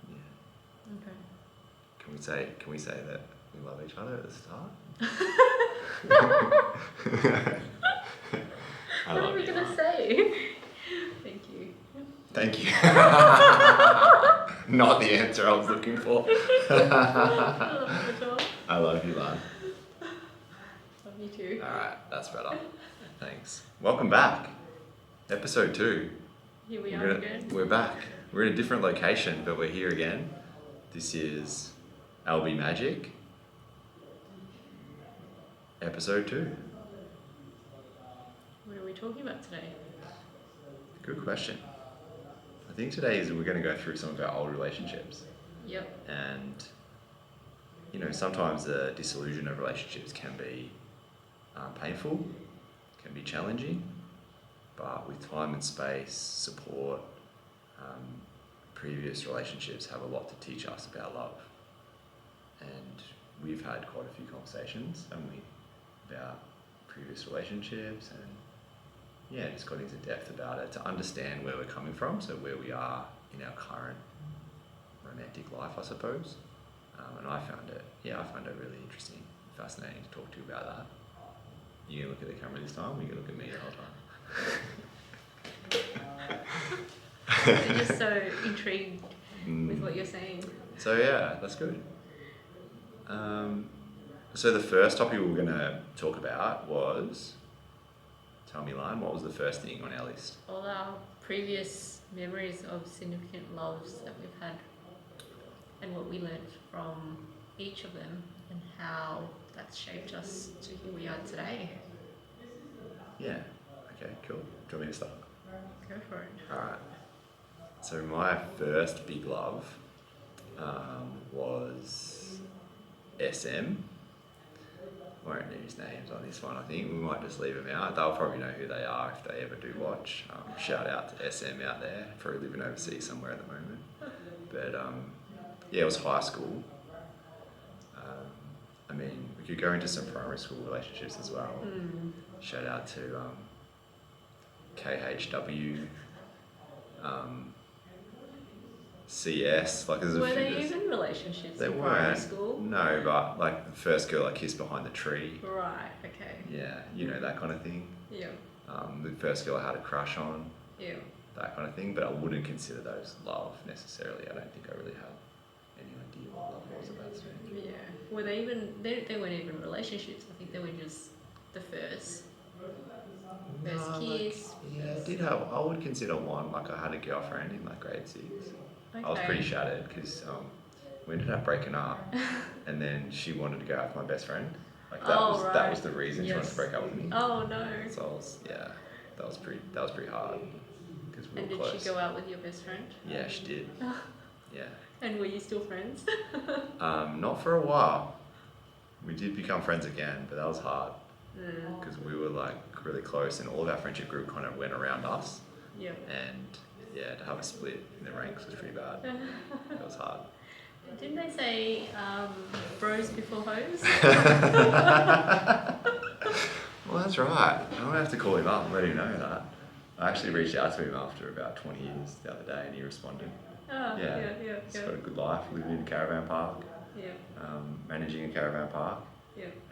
Yeah. Okay. Can we say that we love each other at the start? What are we going to say? Thank you. Thank you. Not the answer I was looking for. I love you, Lan. Love you too. Alright, that's better. Thanks. Welcome back. Episode 2. Here we are again. We're back. We're in a different location, but we're here again. This is LB Magic. Episode 2. What are we talking about today? Good question. I think today we're going to go through some of our old relationships. Yep. And, sometimes the disillusion of relationships can be painful, can be challenging, but with time and space, support, previous relationships have a lot to teach us about love. And we've had quite a few conversations, haven't we, about previous relationships and just got into depth about it to understand where we're coming from, so where we are in our current romantic life, I suppose. And I found it really interesting, fascinating to talk to you about that. You gonna look at the camera this time, or you gonna look at me the whole time? I'm just so intrigued with what you're saying. So yeah, that's good. So the first topic we were gonna talk about was, tell me, Lan, what was the first thing on our list? All our previous memories of significant loves that we've had and what we learnt from each of them and how that's shaped us to here we are today. Yeah, okay, cool. Do you want me to start? Go for it. Alright. So my first big love was SM. Won't use names on this one, I think. We might just leave them out. They'll probably know who they are if they ever do watch. Shout out to SM out there, probably living overseas somewhere at the moment. But it was high school. We could go into some primary school relationships as well. Shout out to KHW, CS. Like, there's a Were few. they even relationships They in primary weren't. school? No, but like the first girl I kissed behind the tree. Right, okay. Yeah, that kind of thing. Yeah. The first girl I had a crush on. Yeah. That kind of thing, but I wouldn't consider those love necessarily. I don't think I really had any idea what love was at that stage. Yeah. Were they even, they weren't even relationships, I think they were just the first kiss. I would consider one, like I had a girlfriend in like grade 6. Okay. I was pretty shattered because we ended up breaking up and then she wanted to go out with my best friend. Like that was the reason she wanted to break up with me. Oh no. So that was pretty hard because we were close. Did she go out with your best friend? Yeah, she did. Yeah. And were you still friends? Not for a while. We did become friends again, but that was hard because we were like really close and all of our friendship group kind of went around us. Yeah. And to have a split in the ranks was pretty bad. It was hard. Didn't they say bros before hoes? Well, that's right. I'm going to have to call him up and let him know that. I actually reached out to him after about 20 years the other day and he responded. Oh, yeah. He's got a good life, living in a caravan park, managing a caravan park,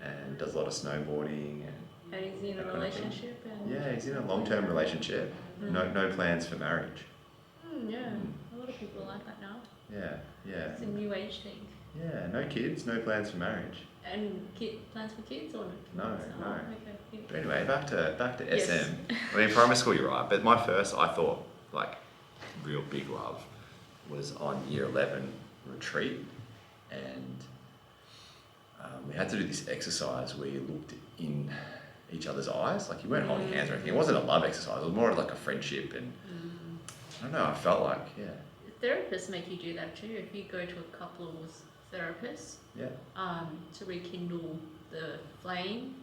and does a lot of snowboarding. And he's in a relationship? Yeah, he's in a long-term relationship. No plans for marriage. A lot of people are like that now. Yeah. It's a new age thing. Yeah, no kids, no plans for marriage. And plans for kids or no? No. Okay. But anyway, back to Yes. SM. I mean, primary school, you're right. But my first, I thought, like, real big love was on year 11 retreat, and we had to do this exercise where you looked in each other's eyes. Like, you weren't holding hands or anything. It wasn't a love exercise. It was more like a friendship, and I don't know. I felt like Therapists make you do that too. If you go to a couples therapist, to rekindle the flame,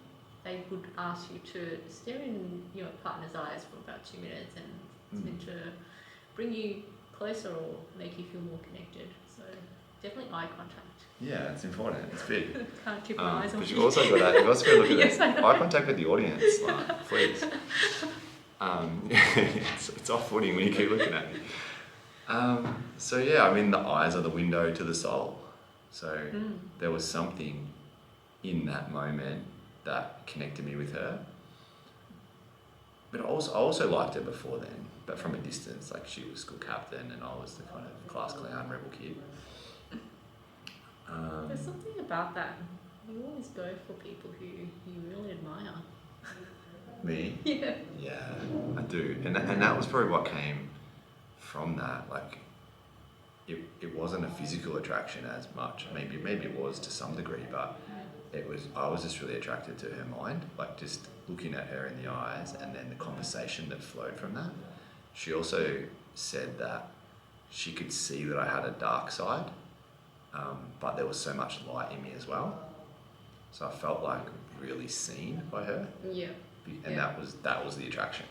they would ask you to stare in your partner's eyes for about 2 minutes, and it's meant to bring you closer or make you feel more connected. So definitely eye contact. Yeah, it's important. It's big. Can't keep my eyes on but you. you've also got to look at Yes, this. I know. Eye contact with the audience, like, please. It's off-putting when you keep looking at me. So yeah, I mean, the eyes are the window to the soul. So Mm. there was something in that moment that connected me with her. But I also liked her before then, but from a distance. Like, she was school captain and I was the kind of class clown, rebel kid. There's something about that. You always go for people who you really admire. Me? Yeah. Yeah, I do. And that was probably what came from that. Like, it wasn't a physical attraction as much. Maybe it was to some degree, but I was just really attracted to her mind, like just looking at her in the eyes, and then the conversation that flowed from that. She also said that she could see that I had a dark side, but there was so much light in me as well. So I felt like really seen by her, Yeah. and that was the attraction.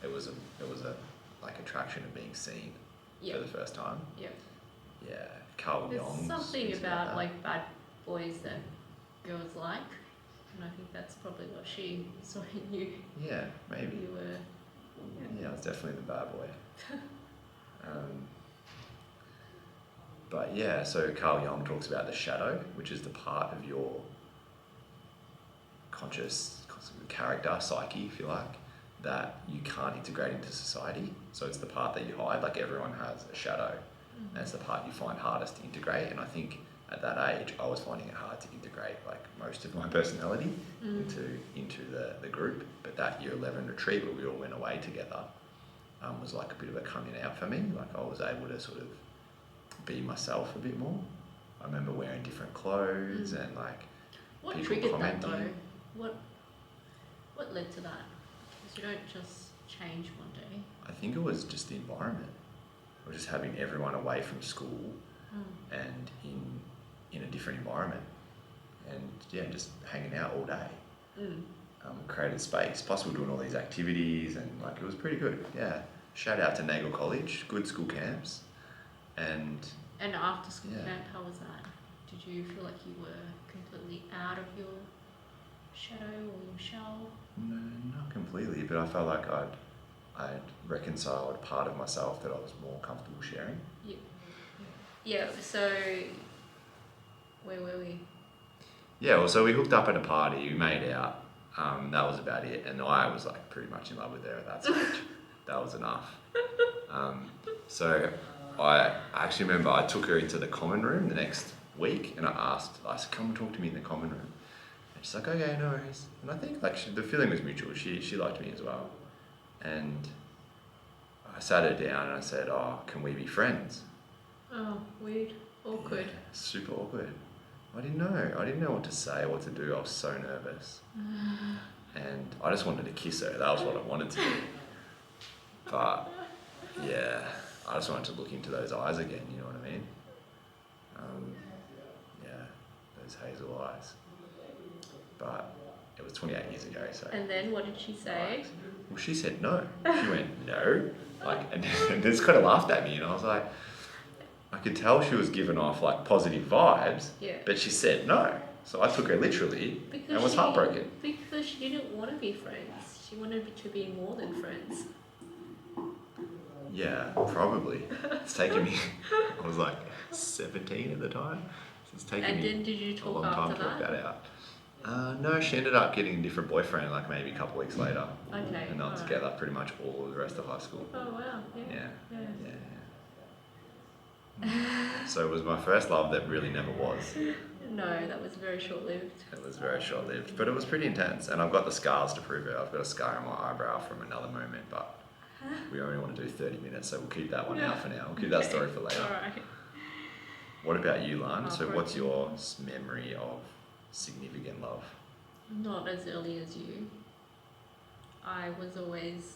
It was a like attraction of being seen Yeah. for the first time. Yeah. Yeah, Carl There's Jung something speaks about that. like bad boys that girls like, and I think that's probably what she saw in you. Yeah, maybe. You were. Yeah, I was definitely the bad boy. But yeah, so Carl Jung talks about the shadow, which is the part of your conscious character, psyche, if you like, that you can't integrate into society. So it's the part that you hide. Like, everyone has a shadow, and it's the part you find hardest to integrate. And I think at that age, I was finding it hard to integrate like most of my personality into the group. But that year 11 retreat where we all went away together was like a bit of a coming out for me. Like, I was able to sort of be myself a bit more. I remember wearing different clothes and like What people triggered commenting. that though? What led to that? Because you don't just change one day. I think it was just the environment. Or just having everyone away from school and in a different environment, and yeah, just hanging out all day. Created space. Plus, we were doing all these activities, and like, it was pretty good. Yeah. Shout out to Nagle College, good school camps, and after school Yeah. camp, how was that? Did you feel like you were completely out of your shadow or your shell? no, not completely, but I felt like I'd reconciled part of myself that I was more comfortable sharing. Yeah. So where were we? Yeah, well, so we hooked up at a party, we made out, that was about it, and I was like pretty much in love with her at that stage. That was enough. So I actually remember I took her into the common room the next week, and I said, come and talk to me in the common room. And she's like, okay, no worries. And I think like the feeling was mutual. She liked me as well. And I sat her down and I said, oh, can we be friends? Oh, weird, awkward. Yeah, super awkward. I didn't know what to say or what to do. I was so nervous. And I just wanted to kiss her. That was what I wanted to do. But yeah, I just wanted to look into those eyes again, you know what I mean? Yeah, those hazel eyes. But it was 28 years ago, so. And then what did she say? Well, she said no. She went, no. Like, and just kind of laughed at me, and I was like, I could tell she was giving off like positive vibes, Yeah. but she said no. So I took her literally and was heartbroken. Because she didn't want to be friends. She wanted to be more than friends. Yeah, probably. It's taken me, I was like 17 at the time. So it's taken And me then did you a talk long time after to work that? that out. No, she ended up getting a different boyfriend like maybe a couple of weeks later. Okay. And they were together pretty much all of the rest of high school. Oh wow. Yeah. So it was my first love that really never was. No, that was very short-lived. It was very short-lived, but it was pretty intense, and I've got the scars to prove it. I've got a scar on my eyebrow from another moment, but we only want to do 30 minutes, so we'll keep that one out for now. We'll keep that story for later. Alright. What about you, Lan? So what's your memory of significant love? Not as early as you. I was always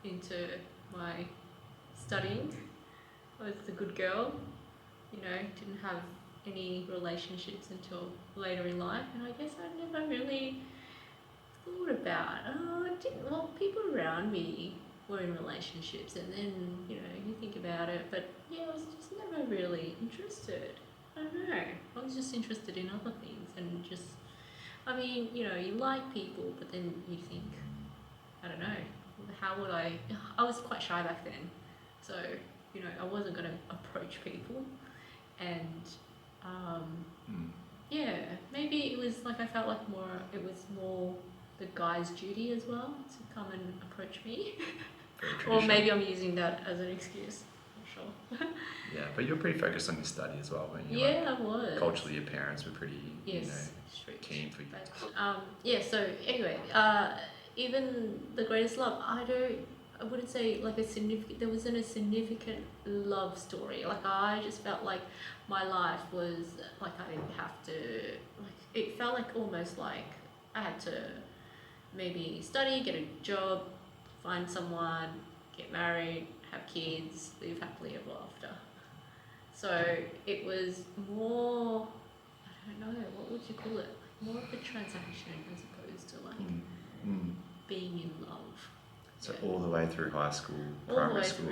into my studying. I was the good girl, didn't have any relationships until later in life, and I guess I never really thought about, people around me were in relationships, and then, you think about it, but yeah, I was just never really interested. I don't know, I was just interested in other things, and just, you like people, but then you think, I don't know, how would I was quite shy back then, so I wasn't going to approach people. And yeah, maybe it was like I felt like it was more the guy's duty as well to come and approach me. Or maybe I'm using that as an excuse. Not sure. Yeah, but you're pretty focused on your study as well, weren't you? Yeah, I was. Culturally, your parents were pretty, strict. Keen for you. But, so anyway, even the greatest love, I wouldn't say like there wasn't a significant love story. Like I just felt like my life was like I didn't have to, like it felt like almost like I had to maybe study, get a job, find someone, get married, have kids, live happily ever after. So it was more, I don't know, what would you call it? More of a transaction as opposed to like being in love. So all the way through high school, all primary school,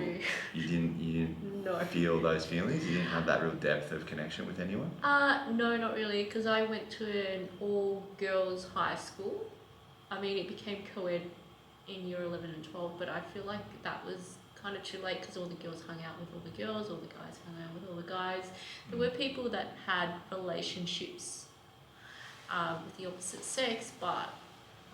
you didn't no. feel those feelings? You didn't have that real depth of connection with anyone? No, not really, because I went to an all-girls high school. I mean, it became co-ed in year 11 and 12, but I feel like that was kind of too late because all the girls hung out with all the girls, all the guys hung out with all the guys. There were people that had relationships with the opposite sex, but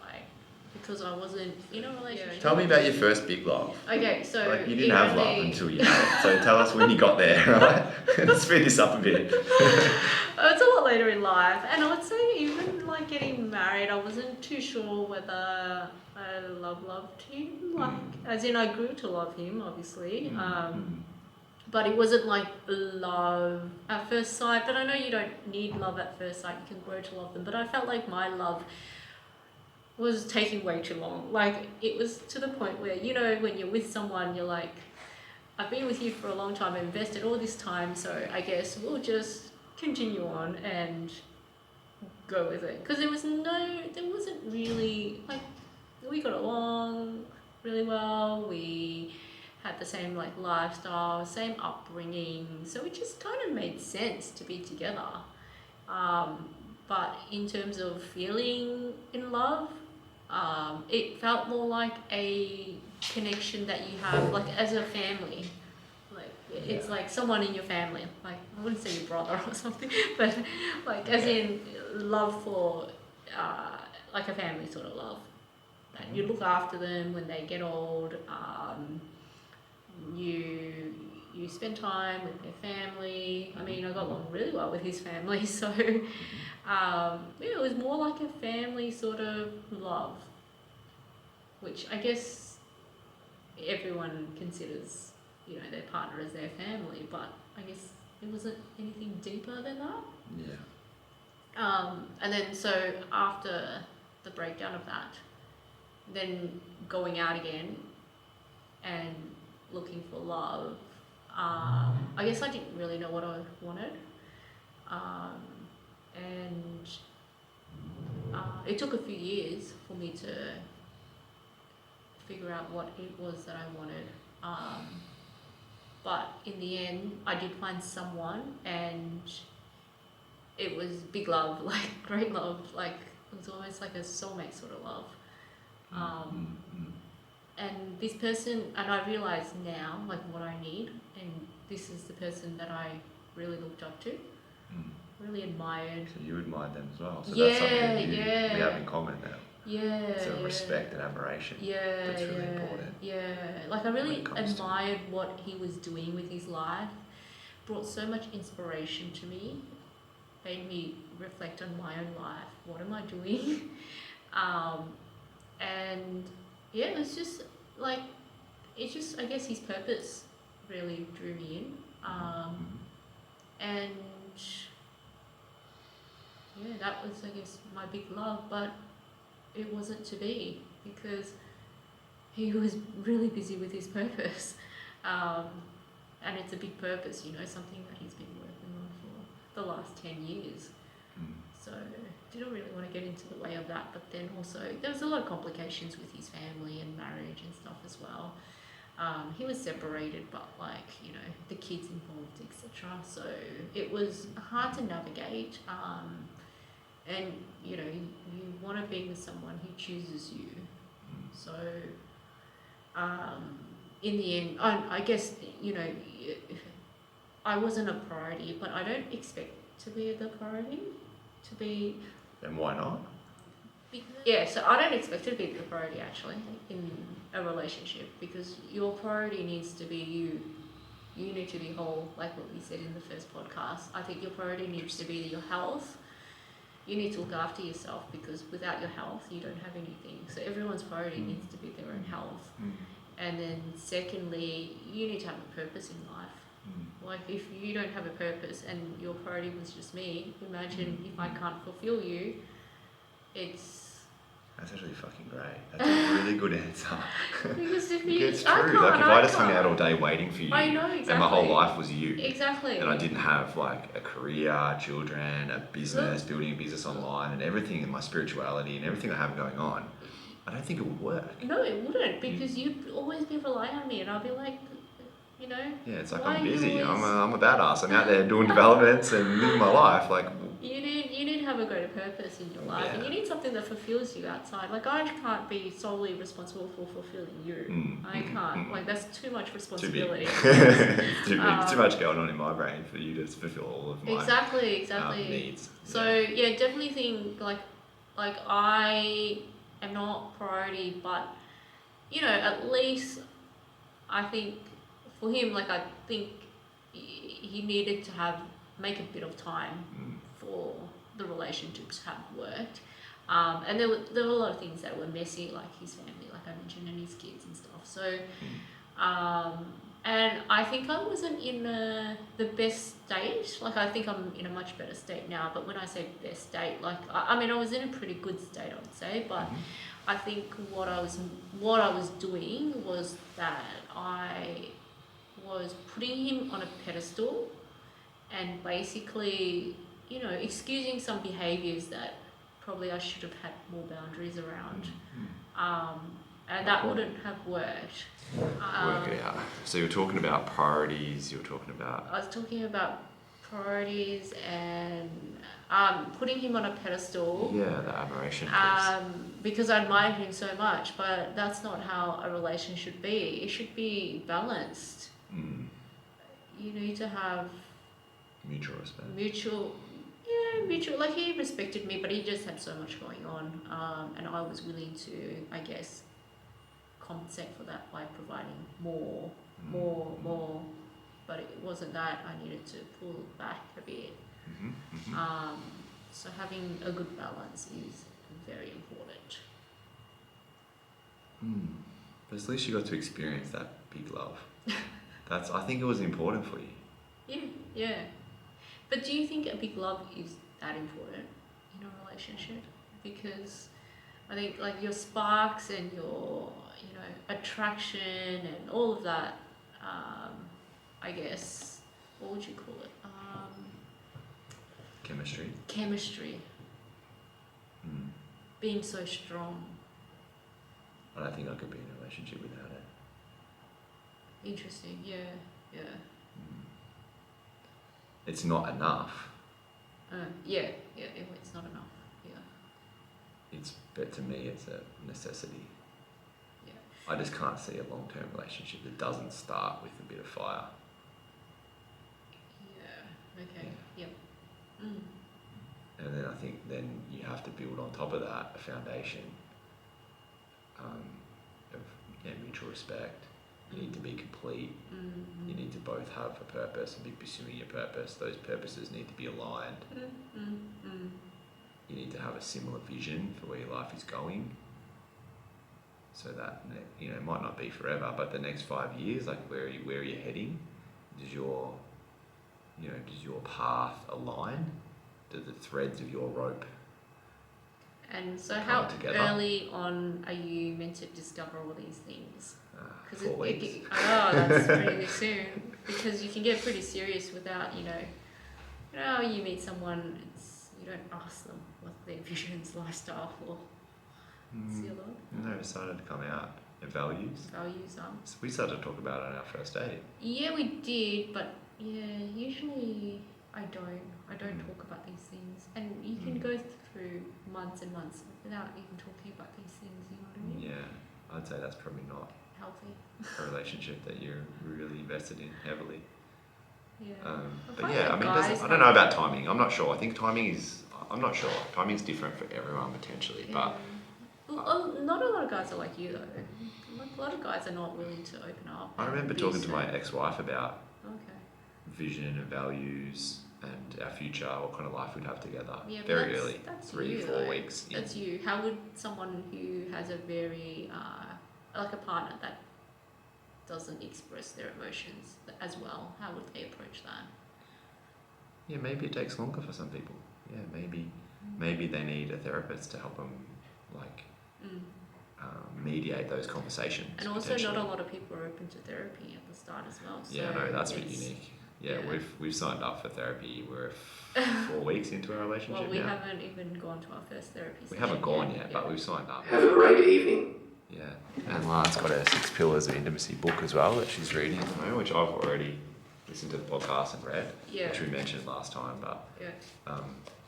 like because I wasn't in a relationship. Tell me about your first big love. Okay, so like you didn't have love until you had it. So tell us when you got there, right? Let's speed this up a bit. It's a lot later in life, and I would say even like getting married, I wasn't too sure whether I loved him. Like, as in, I grew to love him, obviously. But it wasn't like love at first sight. But I know you don't need love at first sight. You can grow to love them. But I felt like my love was taking way too long. Like, it was to the point where, when you're with someone, you're like, I've been with you for a long time, I've invested all this time, so I guess we'll just continue on and go with it. Because there wasn't really, like, we got along really well, we had the same, like, lifestyle, same upbringing, so it just kind of made sense to be together. But in terms of feeling in love, it felt more like a connection that you have, like, as a family. Like, it's like someone in your family. Like, I wouldn't say your brother or something, but like, as in love for, like a family sort of love. And you look after them when they get old. You spend time with their family. I mean, I got along really well with his family, so it was more like a family sort of love, which I guess everyone considers, their partner as their family, but I guess it wasn't anything deeper than that. Yeah. And then so after the breakdown of that, then going out again and looking for love, I guess I didn't really know what I wanted, and it took a few years for me to figure out what it was that I wanted, but in the end I did find someone, and it was big love, like great love, like it was almost like a soulmate sort of love. And this person, and I realise now, like, what I need, and this is the person that I really looked up to, really admired. So you admired them as well. So that's something we have in common now. Yeah. So respect and admiration. Yeah. That's really important. Yeah. Like, I really admired what he was doing with his life. Brought so much inspiration to me. Made me reflect on my own life. What am I doing? And yeah, it was just like, I guess his purpose really drew me in. And yeah, that was, I guess, my big love, but it wasn't to be because he was really busy with his purpose. And it's a big purpose, something that he's been working on for the last 10 years. So didn't really want to get into the way of that, but then also there was a lot of complications with his family and marriage and stuff as well. He was separated, but the kids involved, etc. So it was hard to navigate. And you want to be with someone who chooses you. So in the end, I guess, you know, I wasn't a priority, but I don't expect to be the priority, to be... And why not? Yeah, so I don't expect it to be the priority, actually, in a relationship, because your priority needs to be you. You need to be whole, like what we said in the first podcast. I think your priority needs to be your health. You need to look after yourself, because without your health, you don't have anything. So everyone's priority needs to be their own health. And then secondly, you need to have a purpose in life. Like if you don't have a purpose and your priority was just me, imagine if I can't fulfill you, That's actually fucking great. That's a really good answer. Because if it's true. Like if I just hung out all day waiting for you, I know, exactly. And my whole life was you, exactly, and I didn't have like a career, children, a business, building a business online, and everything, and my spirituality and everything I have going on, I don't think it would work. No, it wouldn't, because you'd always be relying on me, and I'd be like, you know. Yeah, it's like I'm busy. I'm a badass. I'm out there doing developments and living my life. Like you need to have a greater purpose in your life, and you need something that fulfills you outside. Like I can't be solely responsible for fulfilling you. I can't. Like that's too much responsibility. Too big. Too much going on in my brain for you to fulfill all of my exactly needs. So yeah, definitely think like I am not priority, but you know, at least I think for him, like I think he needed to make a bit of time for the relationship to have worked, and there were a lot of things that were messy, like his family, like I mentioned, and his kids and stuff. So, and I think I wasn't in the best state. Like I think I'm in a much better state now. But when I say best state, like I mean I was in a pretty good state, I would say. But I think what I was doing was that I was putting him on a pedestal and basically, you know, excusing some behaviours that probably I should have had more boundaries around. And that wouldn't have worked. Work it out. So you're talking about priorities, I was talking about priorities and putting him on a pedestal. Yeah, the admiration piece. Because I admire him so much, but that's not how a relation should be. It should be balanced. You need to have mutual respect. Mutual. Like he respected me, but he just had so much going on, and I was willing to, I guess, compensate for that by providing more. But it wasn't that. I needed to pull back a bit. So having a good balance is very important. But at least you got to experience that big love. I think it was important for you. Yeah. But do you think a big love is that important in a relationship? Because I think like your sparks and your, you know, attraction and all of that, I guess, what would you call it? Chemistry. Being so strong. I don't think I could be in a relationship without it. Interesting, yeah. It's not enough. It's not enough, yeah. But to me, it's a necessity. Yeah. I just can't see a long-term relationship that doesn't start with a bit of fire. Yeah, okay, yep. And then I think then you have to build on top of that a foundation of mutual respect. You need to be complete. You need to both have a purpose and be pursuing your purpose. Those purposes need to be aligned. You need to have a similar vision for where your life is going. So that, you know, it might not be forever, but the next 5 years, like where are you heading? Does your path align? Do the threads of your rope? And so how together? Early on are you meant to discover all these things? 4 weeks. That's pretty soon, because you can get pretty serious without, you know, you meet someone, you don't ask them what their visions, lifestyle, or see a lot. No, it started to come out. Values. So we started to talk about it on our first date. Yeah, we did, but usually I don't talk about these things, and you can go through months and months without even talking about these things. You know what I mean? Yeah, I'd say that's probably not healthy. a relationship that you're really invested in heavily. Yeah. But yeah, I mean, I don't know about timing. I'm not sure. I think I'm not sure. Timing's different for everyone potentially, but. Not a lot of guys are like you though. Like, a lot of guys are not willing to open up. I remember talking to my ex-wife about okay. vision and values and our future, what kind of life we'd have together. Yeah, very early, that's 3-4 weeks. That's you. How would someone who has a very like a partner that doesn't express their emotions as well, how would they approach that? Yeah, maybe it takes longer for some people. Yeah, maybe they need a therapist to help them mediate those conversations. And also, not a lot of people are open to therapy at the start as well. So yeah, no, that's a bit unique. Yeah, we've signed up for therapy. We're 4 weeks into our relationship. Well, we haven't even gone to our first therapy session. We haven't gone yet, but we've signed up. Have a great evening. Yeah, and Lan's got a 6 Pillars of Intimacy book as well that she's reading at the moment, which I've already listened to the podcast and read, which we mentioned last time. But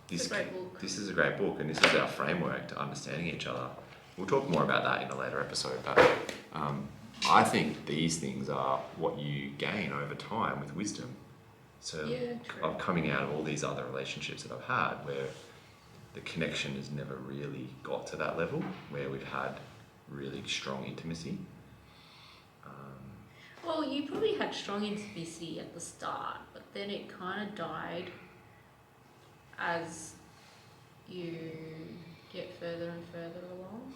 it's a great book. This is a great book, and this is our framework to understanding each other. We'll talk more about that in a later episode, but I think these things are what you gain over time with wisdom. So I'm coming out of all these other relationships that I've had where the connection has never really got to that level, where we've had really strong intimacy. Well, you probably had strong intimacy at the start, but then it kind of died as you get further and further along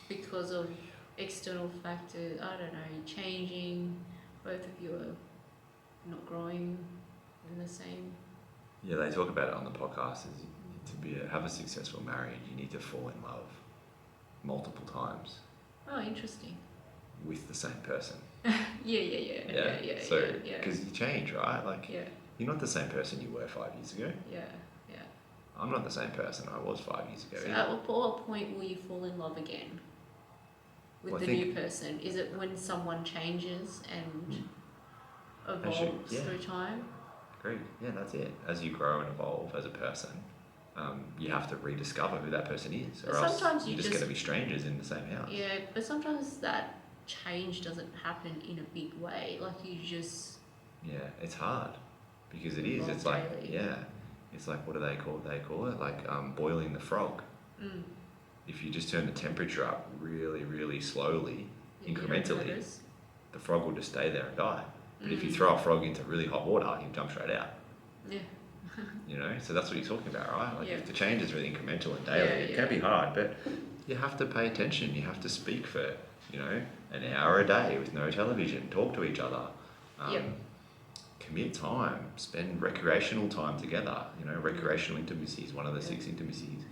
because of external factors. I don't know, changing, both of you are not growing in the same. Yeah, they talk about it on the podcast. Have a successful marriage, you need to fall in love multiple times. Oh, interesting. With the same person. Yeah. So, because you change, right? Like, you're not the same person you were 5 years ago. Yeah. I'm not the same person I was 5 years ago. So at what point will you fall in love again with the new person? Is it when someone changes and evolves through time? Agreed. Yeah, that's it. As you grow and evolve as a person, you have to rediscover who that person is, or else you're just going to be strangers in the same house. Yeah, but sometimes that change doesn't happen in a big way. Like you just... Yeah, it's hard because it is. It's like, it's like, what do they call it? They call it like boiling the frog. If you just turn the temperature up really, really slowly, incrementally, the frog will just stay there and die. But if you throw a frog into really hot water, he'll jump straight out. Yeah. You know, so that's what you're talking about, right? Like if the change is really incremental and daily, it can be hard, but you have to pay attention. You have to speak for, an hour a day with no television, talk to each other, commit time, spend recreational time together. Recreational intimacy is one of the 6 intimacies.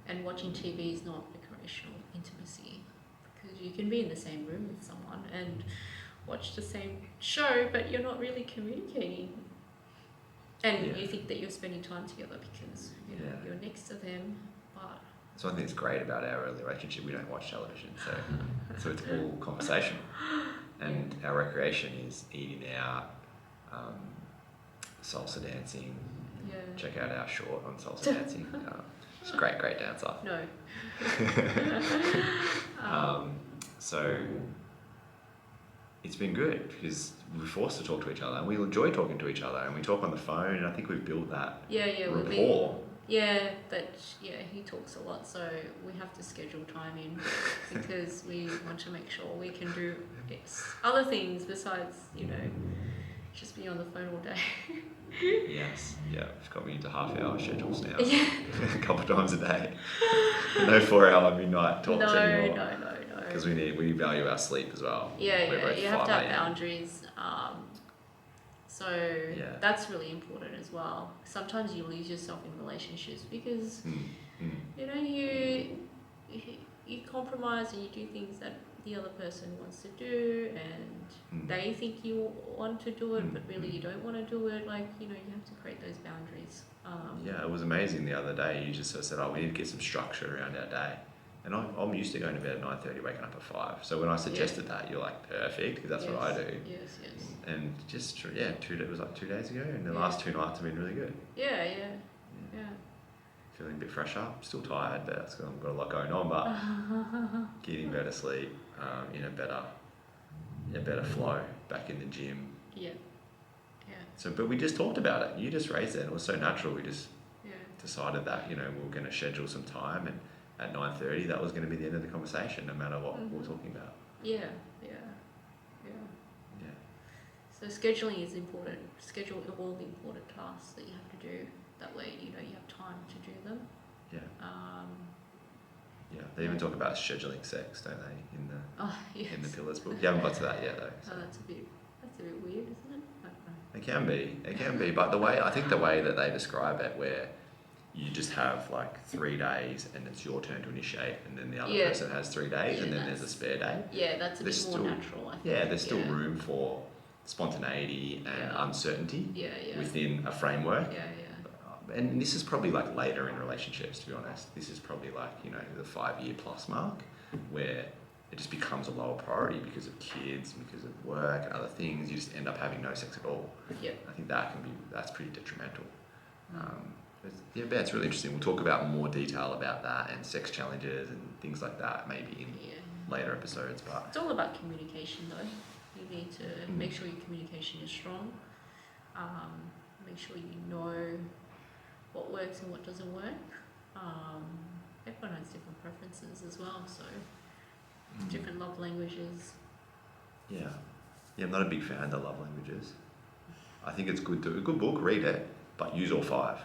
And watching TV is not recreational intimacy because you can be in the same room with someone and watch the same show, but you're not really communicating. And you think that you're spending time together because you're next to them, but... So I think it's great about our early relationship. We don't watch television, so it's all conversational. And our recreation is eating out, salsa dancing. Yeah. Check out our short on salsa dancing. She's a great dancer. No. So it's been good because we're forced to talk to each other and we enjoy talking to each other and we talk on the phone and I think we've built that rapport. He talks a lot, so we have to schedule time in because we want to make sure we can do other things besides, just be on the phone all day. Yes, it's got me into half-hour schedules now. A couple of times a day. No 4-hour midnight talks anymore. No. Because we value our sleep as well. You have to have boundaries. So that's really important as well. Sometimes you lose yourself in relationships because you compromise and you do things that the other person wants to do and they think you want to do it but really you don't want to do it. Like, you have to create those boundaries. It was amazing the other day. You just sort of said, we need to get some structure around our day. And I'm used to going to bed at 9:30, waking up at 5. So when I suggested that, you're like, perfect, because that's what I do. Yes. And just, it was like 2 days ago, and the last 2 nights have been really good. Yeah. Feeling a bit fresher. Still tired, but I've got a lot going on, but getting better sleep, in a better a better flow back in the gym. Yeah. So, but we just talked about it. You just raised it. It was so natural. We just Yeah. decided that, we were going to schedule some time, and at 9:30 that was going to be the end of the conversation, no matter what we were talking about. Yeah. So scheduling is important. Schedule all the important tasks that you have to do. That way, you have time to do them. Yeah. They even talk about scheduling sex, don't they, in the Pillars book? You haven't got to that yet, though. So. Oh, that's a bit weird, isn't it? I don't know. It can be, but I think the way that they describe it, where you just have like 3 days and it's your turn to initiate, and then the other person has 3 days, and then there's a spare day. Yeah, that's a bit more natural, I think. Yeah, there's still room for spontaneity and uncertainty within a framework. And this is probably like later in relationships, to be honest. This is probably like, the 5-year plus mark, where it just becomes a lower priority because of kids, because of work and other things. You just end up having no sex at all. Yeah. I think that's pretty detrimental. But it's really interesting. We'll talk about more detail about that and sex challenges and things like that maybe in later episodes. But it's all about communication, though. You need to make sure your communication is strong. Make sure you know what works and what doesn't work. Everyone has different preferences as well, so different love languages. Yeah, I'm not a big fan of the love languages. I think it's a good book, read it, but use all 5.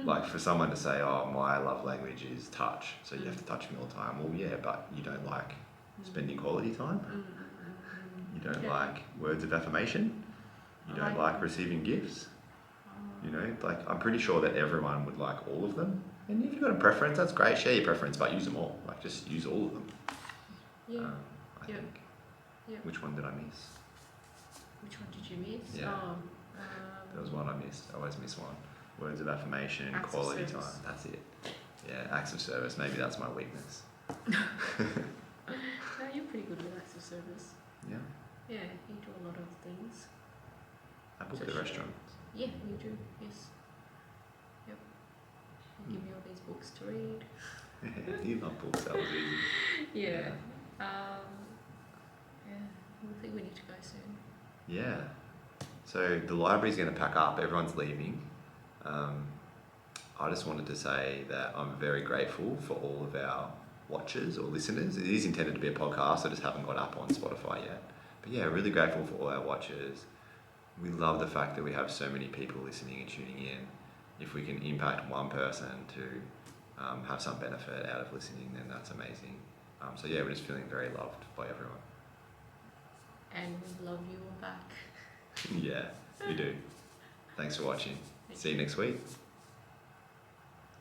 Like for someone to say, oh, my love language is touch, so you have to touch me all the time. Well, yeah, but you don't like spending quality time. You don't like words of affirmation. You don't like receiving gifts. Like I'm pretty sure that everyone would like all of them. And if you've got a preference, that's great. Share your preference, but use them all. Like just use all of them. I think. Which one did I miss? Which one did you miss? Yeah. There was one I missed. I always miss one. Words of affirmation, acts quality of time. That's it. Yeah, acts of service. Maybe that's my weakness. No, you're pretty good with acts of service. Yeah. Yeah, you do a lot of things. I book the restaurant. Yeah, you do. Yes. Yep. You give me all these books to read. You love books. That was easy. Yeah. I think we need to go soon. Yeah. So the library's going to pack up. Everyone's leaving. I just wanted to say that I'm very grateful for all of our watchers or listeners. It is intended to be a podcast. I just haven't got up on Spotify yet. But yeah, really grateful for all our watchers. We love the fact that we have so many people listening and tuning in. If we can impact one person to have some benefit out of listening, then that's amazing. So yeah, we're just feeling very loved by everyone. And we love you all back. Yeah, we do. Thanks for watching. See you next week.